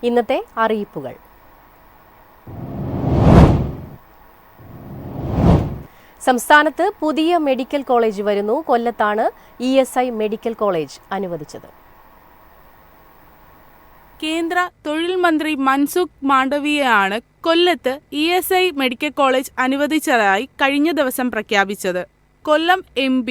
ഇന്നത്തെ അറിയിപ്പുകൾ. സംസ്ഥാനത്ത് പുതിയ മെഡിക്കൽ കോളേജ് വരുന്നു. കൊല്ലത്താണ് ESI മെഡിക്കൽ കോളേജ് അനുവദിച്ചത്. കേന്ദ്ര തൊഴിൽ മന്ത്രി മൻസുഖ് മാണ്ഡവ്യയാണ് കൊല്ലത്ത് ESI മെഡിക്കൽ കോളേജ് അനുവദിച്ചതായി കഴിഞ്ഞ ദിവസം പ്രഖ്യാപിച്ചത്. കൊല്ലം MP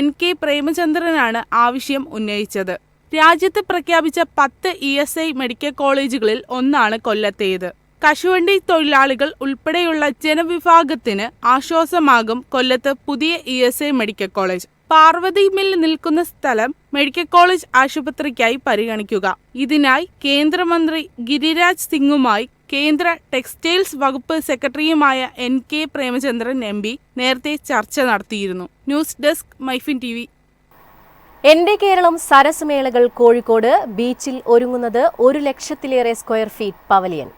NK പ്രേമചന്ദ്രനാണ് ആവശ്യം ഉന്നയിച്ചത്. രാജ്യത്ത് പ്രഖ്യാപിച്ച 10 ESI മെഡിക്കൽ കോളേജുകളിൽ ഒന്നാണ് കൊല്ലത്തേത്. കശുവണ്ടി തൊഴിലാളികൾ ഉൾപ്പെടെയുള്ള ജനവിഭാഗത്തിന് ആശ്വാസമാകും കൊല്ലത്ത് പുതിയ ESI medical college. Parvathi mill നിൽക്കുന്ന സ്ഥലം മെഡിക്കൽ കോളേജ് ആശുപത്രിക്കായി പരിഗണിക്കുക. ഇതിനായി കേന്ദ്രമന്ത്രി ഗിരിരാജ് സിംഗുമായി കേന്ദ്ര ടെക്സ്റ്റൈൽസ് വകുപ്പ് സെക്രട്ടറിയുമായ NK പ്രേമചന്ദ്രൻ MP നേരത്തെ ചർച്ച നടത്തിയിരുന്നു. News desk MyFin TV. എന്റെ കേരളം സരസ് മേളകൾ കോഴിക്കോട് ബീച്ചിൽ ഒരുങ്ങുന്നത് 1 ലക്ഷത്തിലേറെ സ്ക്വയർ ഫീറ്റ് പവലിയൻ.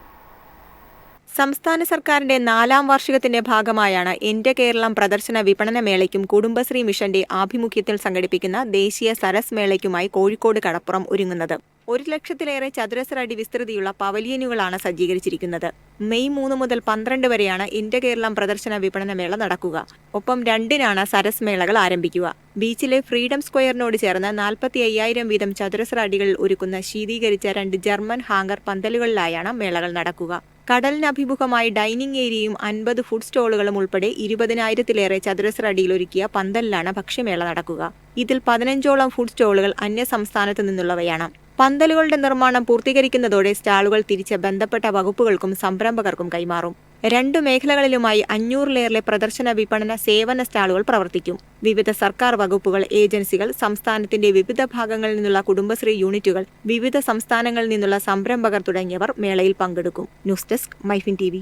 സംസ്ഥാന സർക്കാരിന്റെ 4ാം വാർഷികത്തിന്റെ ഭാഗമായാണ് എന്റെ കേരളം പ്രദർശന വിപണന മേളയ്ക്കും കുടുംബശ്രീ മിഷന്റെ ആഭിമുഖ്യത്തിൽ സംഘടിപ്പിക്കുന്ന ദേശീയ സരസ് മേളയ്ക്കുമായി കോഴിക്കോട് കടപ്പുറം ഒരുങ്ങുന്നത്. 1 ലക്ഷത്തിലേറെ ചതുരശ്ര അടി വിസ്തൃതിയുള്ള പവലിയനുകളാണ് സജ്ജീകരിച്ചിരിക്കുന്നത്. മെയ് 3 മുതൽ 12 വരെയാണ് എന്റെ കേരളം പ്രദർശന വിപണന മേള നടക്കുക. ഒപ്പം 2-നാണ് സരസ് മേളകൾ ആരംഭിക്കുക. ബീച്ചിലെ ഫ്രീഡം സ്ക്വയറിനോട് ചേർന്ന് 45,000 വീതം ചതുരശ്ര അടികളിൽ ഒരുക്കുന്ന ശീതീകരിച്ച 2 ജർമ്മൻ ഹാങ്കർ പന്തലുകളിലായാണ് മേളകൾ നടക്കുക. കടലിനഭിമുഖമായി ഡൈനിങ് ഏരിയയും 50 ഫുഡ് സ്റ്റോളുകളും ഉൾപ്പെടെ 20,000-ലേറെ ചതുരശ്ര അടിയിൽ ഒരുക്കിയ പന്തലിലാണ് ഭക്ഷ്യമേള നടക്കുക. ഇതിൽ 15ഓളം ഫുഡ് സ്റ്റോളുകൾ അന്യ സംസ്ഥാനത്ത് നിന്നുള്ളവയാണ്. പന്തലുകളുടെ നിർമ്മാണം പൂർത്തീകരിക്കുന്നതോടെ സ്റ്റാളുകൾ തിരിച്ച് ബന്ധപ്പെട്ട വകുപ്പുകൾക്കും സംരംഭകർക്കും കൈമാറും. 2 മേഖലകളിലുമായി 500-ലേറെ പ്രദർശന വിപണന സേവന സ്റ്റാളുകൾ പ്രവർത്തിക്കും. വിവിധ സർക്കാർ വകുപ്പുകൾ, ഏജൻസികൾ, സംസ്ഥാനത്തിന്റെ വിവിധ ഭാഗങ്ങളിൽ നിന്നുള്ള കുടുംബശ്രീ യൂണിറ്റുകൾ, വിവിധ സംസ്ഥാനങ്ങളിൽ നിന്നുള്ള സംരംഭകർ തുടങ്ങിയവർ മേളയിൽ പങ്കെടുക്കും. News desk MyFin TV.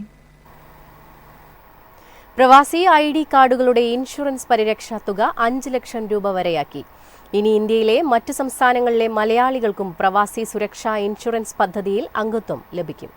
പ്രവാസി ID കാർഡുകളുടെ ഇൻഷുറൻസ് പരിരക്ഷാ തുക 5 ലക്ഷം രൂപ വരെയാക്കി. ഇനി ഇന്ത്യയിലെ മറ്റ് സംസ്ഥാനങ്ങളിലെ മലയാളികൾക്കും പ്രവാസി സുരക്ഷാ ഇൻഷുറൻസ് പദ്ധതിയിൽ അംഗത്വം ലഭിക്കും.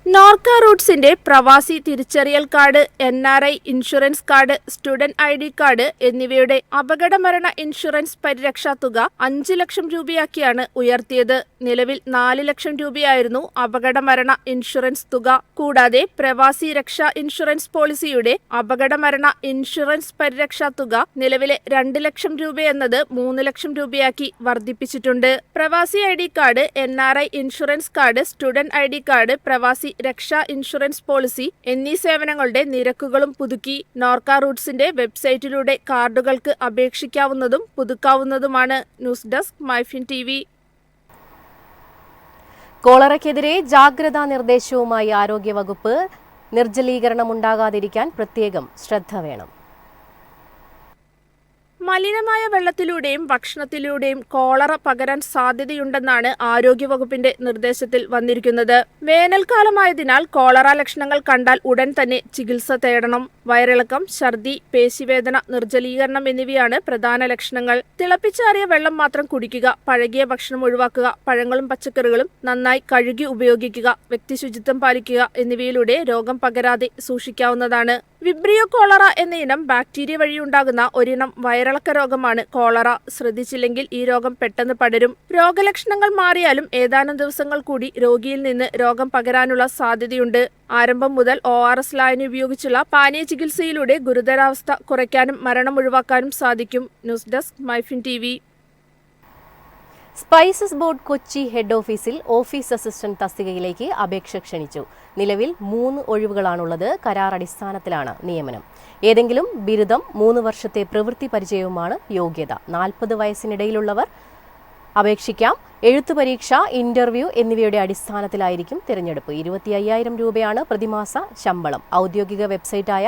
നോർക്ക റൂട്ട്സിന്റെ പ്രവാസി തിരിച്ചറിയൽ card, NRI insurance card, student ID card എന്നിവയുടെ അപകടമരണ ഇൻഷുറൻസ് പരിരക്ഷാ തുക 5 ലക്ഷം രൂപയാക്കിയാണ് ഉയർത്തിയത്. നിലവിൽ 4 ലക്ഷം രൂപയായിരുന്നു അപകടമരണ ഇൻഷുറൻസ് തുക. കൂടാതെ പ്രവാസി രക്ഷാ ഇൻഷുറൻസ് പോളിസിയുടെ അപകടമരണ ഇൻഷുറൻസ് പരിരക്ഷാ തുക നിലവിലെ 2 ലക്ഷം രൂപയെന്നത് 3 ലക്ഷം രൂപയാക്കി വർദ്ധിപ്പിച്ചിട്ടുണ്ട്. പ്രവാസി ID card, NRI insurance card, student ID card, പ്രവാസി രക്ഷാ ഇൻഷുറൻസ് പോളിസി എന്നീ സേവനങ്ങളുടെ നിരക്കുകളും പുതുക്കി. നോർക്ക റൂട്ട്സിന്റെ വെബ്സൈറ്റിലൂടെ കാർഡുകൾക്ക് അപേക്ഷിക്കാവുന്നതും പുതുക്കാവുന്നതുമാണ്. News desk MyFin TV. കോളറയ്ക്കെതിരെ ജാഗ്രതാ നിർദ്ദേശവുമായി ആരോഗ്യവകുപ്പ്. നിർജ്ജലീകരണമുണ്ടാകാതിരിക്കാൻ പ്രത്യേകം ശ്രദ്ധ വേണം. മലിനമായ വെള്ളത്തിലൂടെയും ഭക്ഷണത്തിലൂടെയും കോളറ പകരാൻ സാധ്യതയുണ്ടെന്നാണ് ആരോഗ്യവകുപ്പിന്റെ നിർദ്ദേശത്തിൽ വന്നിരിക്കുന്നത്. വേനൽക്കാലമായതിനാൽ കോളറ ലക്ഷണങ്ങൾ കണ്ടാൽ ഉടൻ തന്നെ ചികിത്സ തേടണം. വയറിളക്കം, ഛർദി, പേശിവേദന, നിർജ്ജലീകരണം എന്നിവയാണ് പ്രധാന ലക്ഷണങ്ങൾ. തിളപ്പിച്ചാറിയ വെള്ളം മാത്രം കുടിക്കുക, പഴകിയ ഭക്ഷണം ഒഴിവാക്കുക, പഴങ്ങളും പച്ചക്കറികളും നന്നായി കഴുകി ഉപയോഗിക്കുക, വ്യക്തിശുചിത്വം പാലിക്കുക എന്നിവയിലൂടെ രോഗം പകരാതെ സൂക്ഷിക്കാവുന്നതാണ്. വിബ്രിയോ കോളറ എന്ന ഇനം ബാക്ടീരിയ വഴിയുണ്ടാകുന്ന ഒരിനം വയറിളക്ക രോഗമാണ് കോളറ. ശ്രദ്ധിച്ചില്ലെങ്കിൽ ഈ രോഗം പെട്ടെന്ന് പടരും. രോഗലക്ഷണങ്ങൾ മാറിയാലും ഏതാനും ദിവസങ്ങൾ കൂടി രോഗിയിൽ നിന്ന് രോഗം പകരാനുള്ള സാധ്യതയുണ്ട്. ആരംഭം മുതൽ ORS ലായനി ഉപയോഗിച്ചുള്ള പാനീയ ചികിത്സയിലൂടെ ഗുരുതരാവസ്ഥ കുറയ്ക്കാനും മരണം ഒഴിവാക്കാനും സാധിക്കും. News desk MyFin TV. Spices board Kochi head ഓഫീസിൽ ഓഫീസ് അസിസ്റ്റന്റ് തസ്തികയിലേക്ക് അപേക്ഷ ക്ഷണിച്ചു. നിലവിൽ 3 ഒഴിവുകളാണുള്ളത്. കരാർ അടിസ്ഥാനത്തിലാണ് നിയമനം. ഏതെങ്കിലും ബിരുദം, 3 വർഷത്തെ പ്രവൃത്തി പരിചയവുമാണ് യോഗ്യത. 40 വയസ്സിനിടയിലുള്ളവർ അപേക്ഷിക്കാം. എഴുത്തു പരീക്ഷ, ഇന്റർവ്യൂ എന്നിവയുടെ അടിസ്ഥാനത്തിലായിരിക്കും തിരഞ്ഞെടുപ്പ്. 25,000 രൂപയാണ് പ്രതിമാസ ശമ്പളം. ഔദ്യോഗിക വെബ്സൈറ്റായ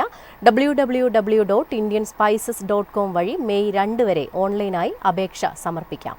www.indianspices.com വഴി മെയ് 2 വരെ ഓൺലൈനായി അപേക്ഷ സമർപ്പിക്കാം.